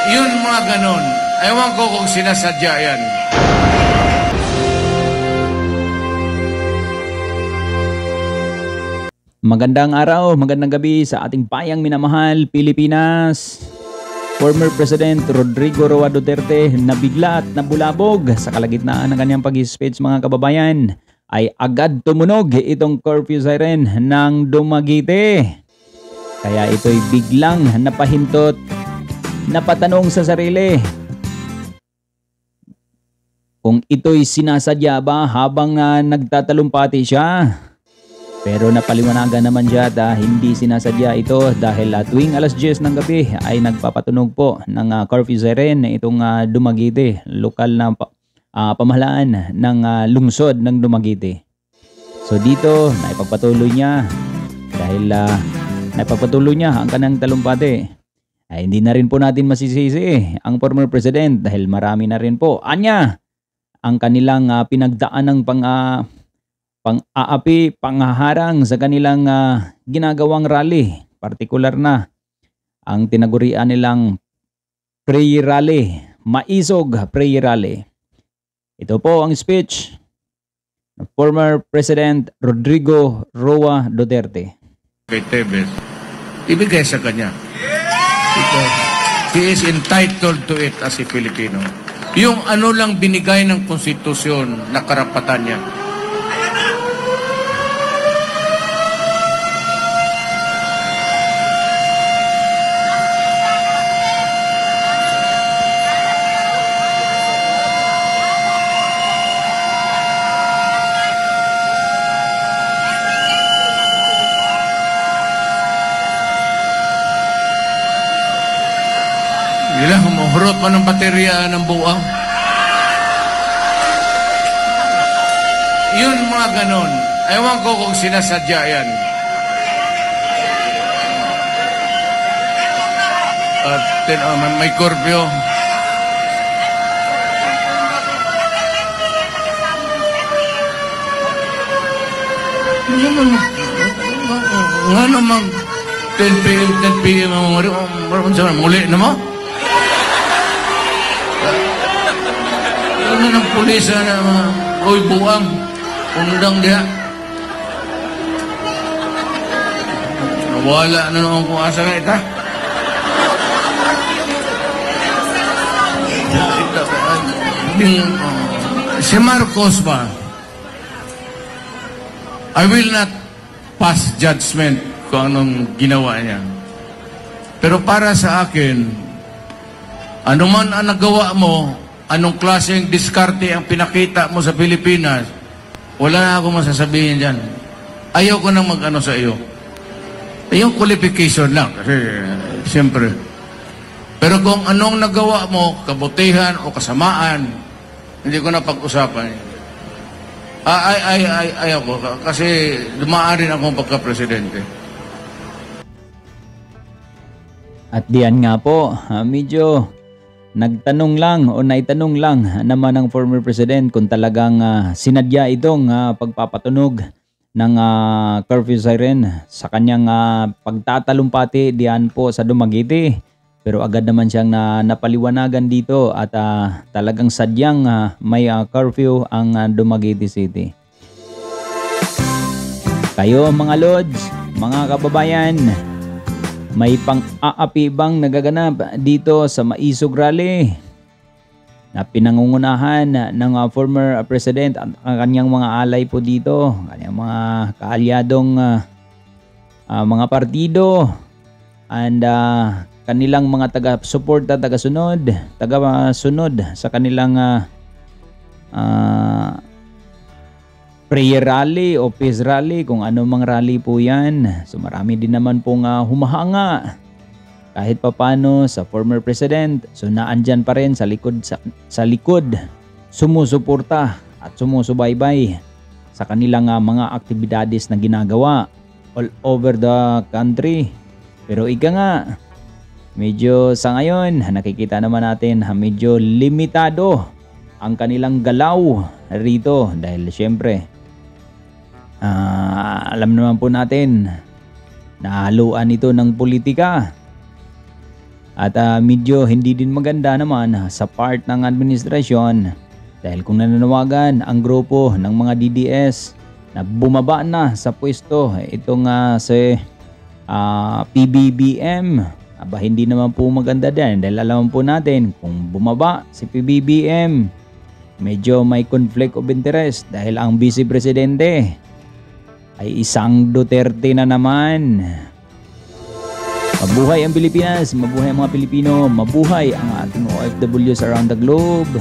Yun mga ganon. Ewan ko kung sinasadya yan. Magandang araw, magandang gabi sa ating bayang minamahal, Pilipinas. Former President Rodrigo Roa Duterte na bigla at nabulabog sa kalagitnaan ng kanyang pag-speech mga kababayan ay agad tumunog itong curfew siren ng Dumaguete. Kaya ito'y biglang napahintot, napatanong sa sarili kung ito'y sinasadya ba habang nagtatalumpati siya. Pero napaliwanagan naman siya na hindi sinasadya ito dahil tuwing alas 10 ng gabi ay nagpapatunog po ng curfew siren itong Dumaguete, lokal na pamahalaan ng lungsod ng Dumaguete. So dito naipagpatuloy niya dahil naipagpatuloy niya ang kanyang talumpati. Ay hindi na rin po natin masisisi ang former president dahil marami na rin po anya ang kanilang pinagdaan ng pang-aapi, panghaharang sa kanilang ginagawang rally. Partikular na ang tinagurian nilang prayer rally, maisog prayer rally. Ito po ang speech ng former President Rodrigo Roa Duterte. Kay Tebes, ibigay sa kanya. He is entitled to it as a Filipino. Yung ano lang binigay ng konstitusyon na karapatan niya. Humuhurot pa ng baterya ng buwang. Yun mga ganon. Ewan ko kung sinasadya yan. May curfew. Nga naman 10 p.m. muli na mo? Ano ng pulis na oy buang undang dia wala na noong kung asa nga ita si Marcos ba I will not pass judgment kung anong ginawa niya, pero para sa akin anuman ang nagawa mo, anong klaseng diskarte ang pinakita mo sa Pilipinas, wala na ako masasabihin dyan. Ayaw ko nang mag-ano sa iyo. Yung qualification lang, kasi siyempre. Pero kung anong nagawa mo, kabutihan o kasamaan, hindi ko na pag-usapan. Ayaw ko, kasi dumaan rin akong pagka-presidente. At diyan nga po, medyo nagtanong lang o naitanong lang naman ng former president kung talagang sinadya itong pagpapatunog ng curfew siren sa kanyang pagtatalumpati diyan po sa Dumaguete. Pero agad naman siyang napaliwanagan dito at talagang sadyang may curfew ang Dumaguete City. Kayo mga lods, mga kababayan, may pang-aapi bang nagaganap dito sa Maisog Rally na pinangungunahan ng former president at ang kanyang mga alay po dito, kanyang mga kaalyadong mga partido and kanilang mga taga-suporta, taga-sunod sa kanilang prayer rally o peace rally, kung ano mang rally po yan. So marami din naman pong humahanga kahit papano sa former president. So naandyan pa rin sa likod sumusuporta at sumusubaybay sa kanilang mga aktibidades na ginagawa all over the country. Pero ika nga, medyo sa ngayon nakikita naman natin medyo limitado ang kanilang galaw rito dahil syempre alam naman po natin nahaluan ito ng politika At medyo hindi din maganda naman sa part ng administrasyon dahil kung nananawagan ang grupo ng mga DDS na bumaba na sa pwesto itong si PBBM, hindi naman po maganda din dahil alam po natin kung bumaba si PBBM medyo may conflict of interest dahil ang vice presidente ay isang Duterte na naman. Mabuhay ang Pilipinas, mabuhay ang mga Pilipino, mabuhay ang ating OFWs around the globe.